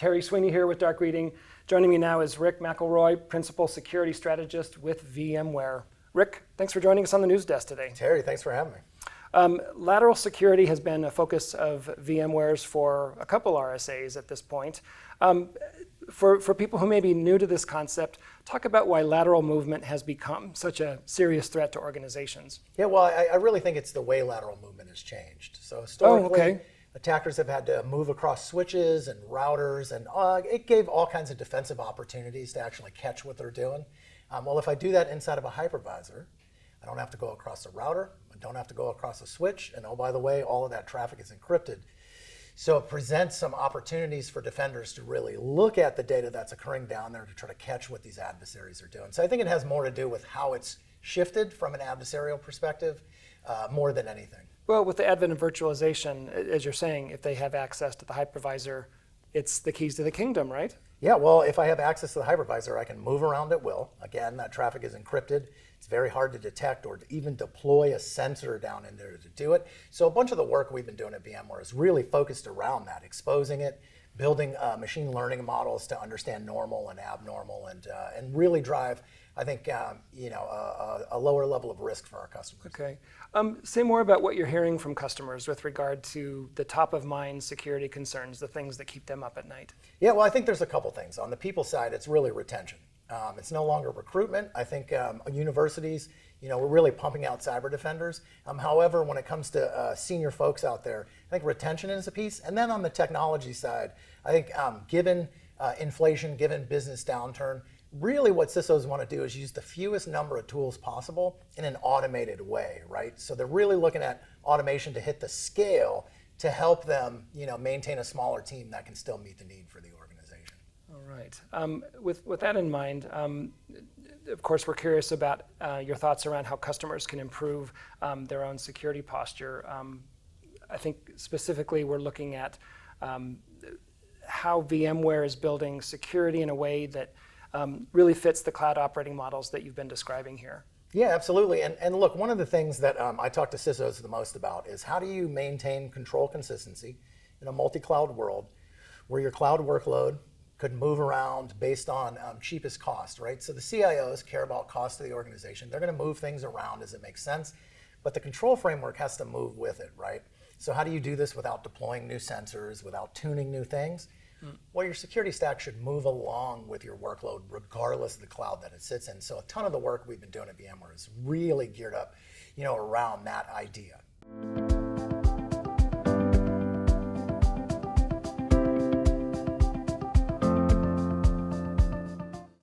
Terry Sweeney here with Dark Reading. Joining me now is Rick McElroy, Principal Security Strategist with VMware. Rick, thanks for joining us on the news desk today. Terry, thanks for having me. Lateral security has been a focus of VMware's for a couple RSAs at this point. For people who may be new to this concept, talk about why lateral movement has become such a serious threat to organizations. Yeah, well, I really think it's the way lateral movement has changed. So historically, attackers have had to move across switches and routers, and it gave all kinds of defensive opportunities to actually catch what they're doing. Well, if I do that inside of a hypervisor, I don't have to go across a router, I don't have to go across a switch, and oh, by the way, all of that traffic is encrypted. So it presents some opportunities for defenders to really look at the data that's occurring down there to try to catch what these adversaries are doing. So I think it has more to do with how it's shifted from an adversarial perspective, more than anything. Well, with the advent of virtualization, as you're saying, if they have access to the hypervisor, it's the keys to the kingdom, right? Yeah, well, if I have access to the hypervisor, I can move around at will. Again, that traffic is encrypted. It's very hard to detect or to even deploy a sensor down in there to do it. So a bunch of the work we've been doing at VMware is really focused around that, exposing it, building machine learning models to understand normal and abnormal, and really drive, I think, a lower level of risk for our customers. Okay. Say more about what you're hearing from customers with regard to the top of mind security concerns, the things that keep them up at night. Yeah, well, I think there's a couple things. On the people side, it's really retention. It's no longer recruitment. I think universities, we're really pumping out cyber defenders. However, when it comes to senior folks out there, I think retention is a piece. And then on the technology side, I think given inflation, given business downturn, really what CISOs want to do is use the fewest number of tools possible in an automated way, right? So they're really looking at automation to hit the scale to help them, maintain a smaller team that can still meet the need for the organization. All right. With that in mind, of course, we're curious about your thoughts around how customers can improve their own security posture. I think specifically we're looking at how VMware is building security in a way that really fits the cloud operating models that you've been describing here. Yeah, absolutely. And look, one of the things that I talk to CISOs the most about is how do you maintain control consistency in a multi-cloud world where your cloud workload could move around based on cheapest cost, right? So the CIOs care about cost of the organization. They're going to move things around as it makes sense, but the control framework has to move with it, right? So how do you do this without deploying new sensors, without tuning new things? Well, your security stack should move along with your workload regardless of the cloud that it sits in. So a ton of the work we've been doing at VMware is really geared up, around that idea.